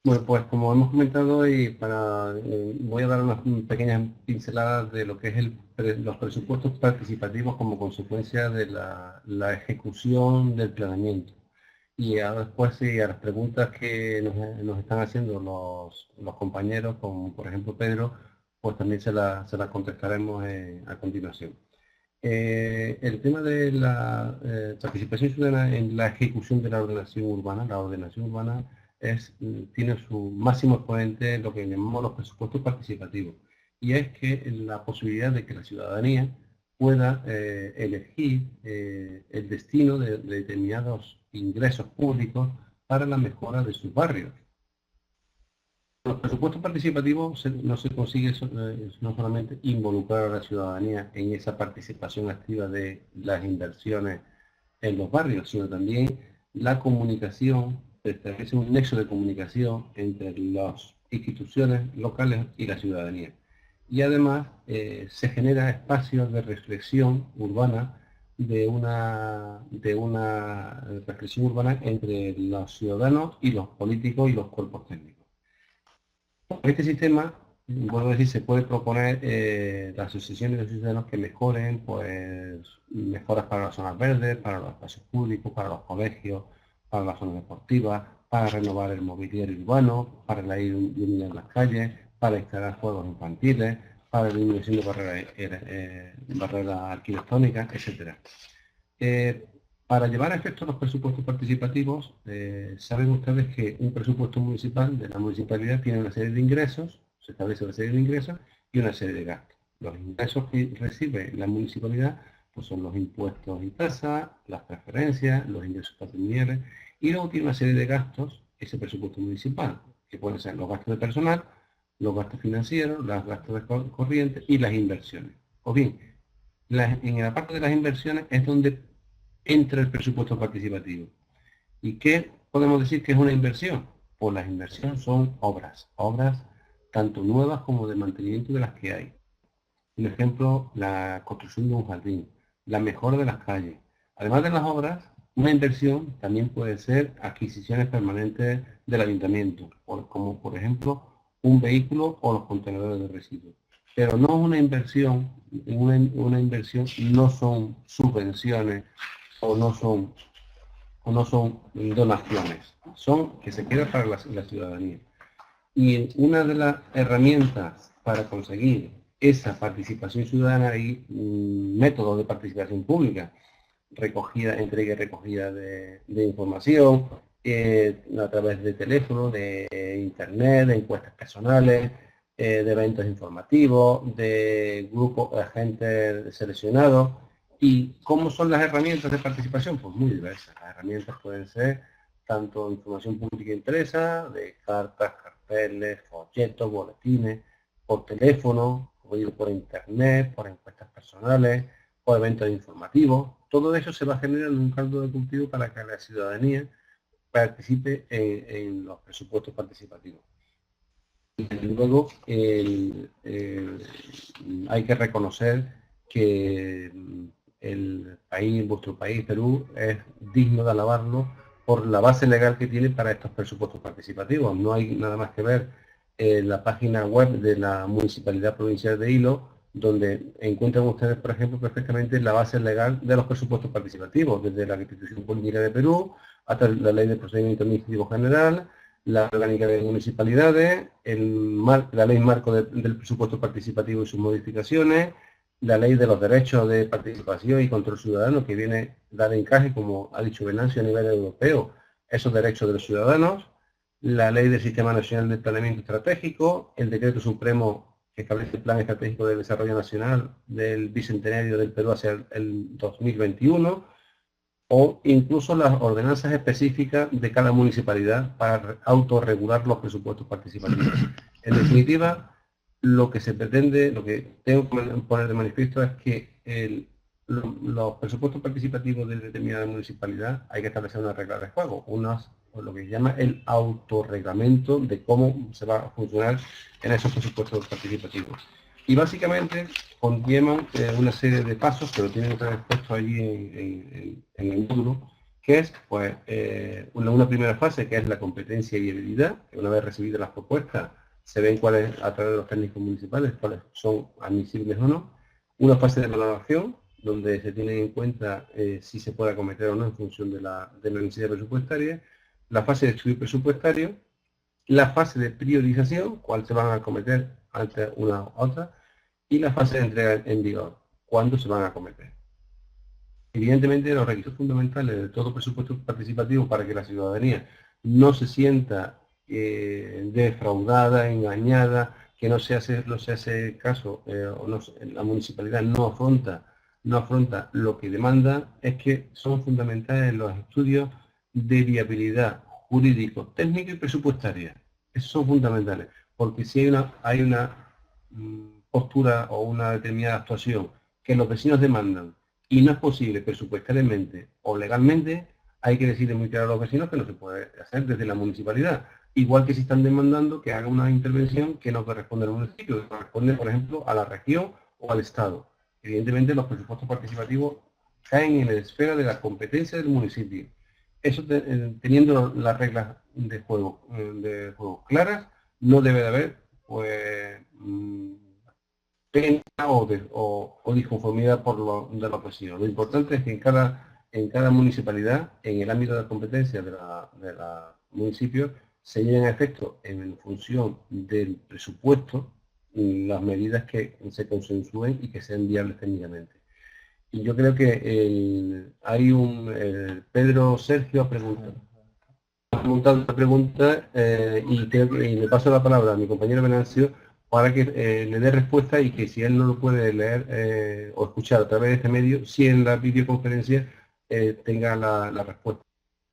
Bueno, pues como hemos comentado voy a dar unas pequeñas pinceladas de lo que es los presupuestos participativos como consecuencia de la ejecución del planeamiento. Y ahora después sí, a las preguntas que nos están haciendo los compañeros, como por ejemplo Pedro, pues también se las contestaremos a continuación. El tema de la participación ciudadana en la ejecución de la ordenación urbana. La ordenación urbana tiene su máximo exponente en lo que llamamos los presupuestos participativos. Y es que la posibilidad de que la ciudadanía pueda elegir el destino de determinados ingresos públicos para la mejora de sus barrios. Los presupuestos participativos no se consigue no solamente involucrar a la ciudadanía en esa participación activa de las inversiones en los barrios, sino también la comunicación, establece un nexo de comunicación entre las instituciones locales y la ciudadanía. Y además se genera espacios de reflexión urbana, de una reflexión urbana entre los ciudadanos y los políticos y los cuerpos técnicos. Este sistema, vuelvo a decir, se puede proponer las asociaciones de ciudadanos que mejoren, pues, mejoras para las zonas verdes, para los espacios públicos, para los colegios, para las zonas deportivas, para renovar el mobiliario urbano, para la iluminación en las calles, para instalar juegos infantiles, para la eliminación de barreras arquitectónicas, etc. Para llevar a efecto los presupuestos participativos, saben ustedes que un presupuesto municipal de la municipalidad tiene una serie de ingresos, se establece una serie de ingresos y una serie de gastos. Los ingresos que recibe la municipalidad pues son los impuestos y tasas, las transferencias, los ingresos patrimoniales, y luego tiene una serie de gastos, ese presupuesto municipal, que pueden ser los gastos de personal, los gastos financieros, los gastos de corriente y las inversiones. O bien, en la parte de las inversiones es donde entra el presupuesto participativo. ¿Y qué podemos decir que es una inversión? Pues las inversiones son obras tanto nuevas como de mantenimiento de las que hay. Un ejemplo, la construcción de un jardín, la mejora de las calles. Además de las obras, una inversión también puede ser adquisiciones permanentes del ayuntamiento, como por ejemplo un vehículo o los contenedores de residuos. Pero no una inversión, una inversión no son subvenciones o no son donaciones, son que se queda para la ciudadanía. Y una de las herramientas para conseguir esa participación ciudadana y métodos de participación pública, entrega y recogida de información, a través de teléfono, de internet, de encuestas personales, de eventos informativos, de grupos de agentes seleccionados. ¿Y cómo son las herramientas de participación? Pues muy diversas. Las herramientas pueden ser tanto información pública impresa, de cartas, carteles, folletos, boletines, por teléfono, por internet, por encuestas personales, por eventos informativos. Todo eso se va a generar en un caldo de cultivo para que la ciudadanía participe en los presupuestos participativos. Y luego hay que reconocer que vuestro país, Perú, es digno de alabarlo por la base legal que tiene para estos presupuestos participativos. No hay nada más que ver la página web de la Municipalidad Provincial de Hilo, donde encuentran ustedes, por ejemplo, perfectamente la base legal de los presupuestos participativos, desde la Constitución Política de Perú hasta la Ley de Procedimiento Administrativo General, la Orgánica de Municipalidades, la Ley Marco del Presupuesto Participativo y sus modificaciones, la Ley de los Derechos de Participación y Control Ciudadano, que viene a dar encaje, como ha dicho Venancio, a nivel europeo, esos derechos de los ciudadanos, la Ley del Sistema Nacional de Planeamiento Estratégico, el Decreto Supremo que establece el Plan Estratégico de Desarrollo Nacional del Bicentenario del Perú hacia el 2021, o incluso las ordenanzas específicas de cada municipalidad para autorregular los presupuestos participativos. En definitiva, lo que se pretende, lo que tengo que poner de manifiesto es que los presupuestos participativos de determinada municipalidad hay que establecer una regla de juego, lo que se llama el autorreglamento de cómo se va a funcionar en esos presupuestos participativos. Y básicamente conllevan una serie de pasos que lo tienen ustedes puesto allí en el módulo, que es pues una primera fase, que es la competencia y viabilidad, que una vez recibidas las propuestas se ven cuáles, a través de los técnicos municipales, cuáles son admisibles o no. Una fase de valoración, donde se tiene en cuenta si se puede acometer o no en función de la necesidad presupuestaria. La fase de estudio presupuestario, la fase de priorización, cuál se van a acometer ante una u otra, y la fase de entrega en vigor, cuándo se van a acometer. Evidentemente, los requisitos fundamentales de todo presupuesto participativo para que la ciudadanía no se sienta defraudada, engañada, que no se hace caso, o no, la municipalidad no afronta lo que demanda, es que son fundamentales los estudios de viabilidad jurídico, técnico y presupuestaria. Esos son fundamentales, porque si hay una postura o una determinada actuación que los vecinos demandan y no es posible presupuestariamente o legalmente, hay que decirle muy claro a los vecinos que no se puede hacer desde la municipalidad. Igual que si están demandando que haga una intervención que no corresponde al municipio, que corresponde, por ejemplo, a la región o al Estado. Evidentemente, los presupuestos participativos caen en la esfera de la competencia del municipio. Eso teniendo las reglas de juego claras, no debe de haber pues, pena o disconformidad de los vecinos. Lo importante es que en cada municipalidad, en el ámbito de competencia de la municipio, se lleven a efecto en función del presupuesto las medidas que se consensúen y que sean viables técnicamente. Y yo creo que hay Pedro Sergio ha preguntado una pregunta y le paso la palabra a mi compañero Venancio para que le dé respuesta y que si él no lo puede leer o escuchar a través de este medio, si en la videoconferencia tenga la respuesta.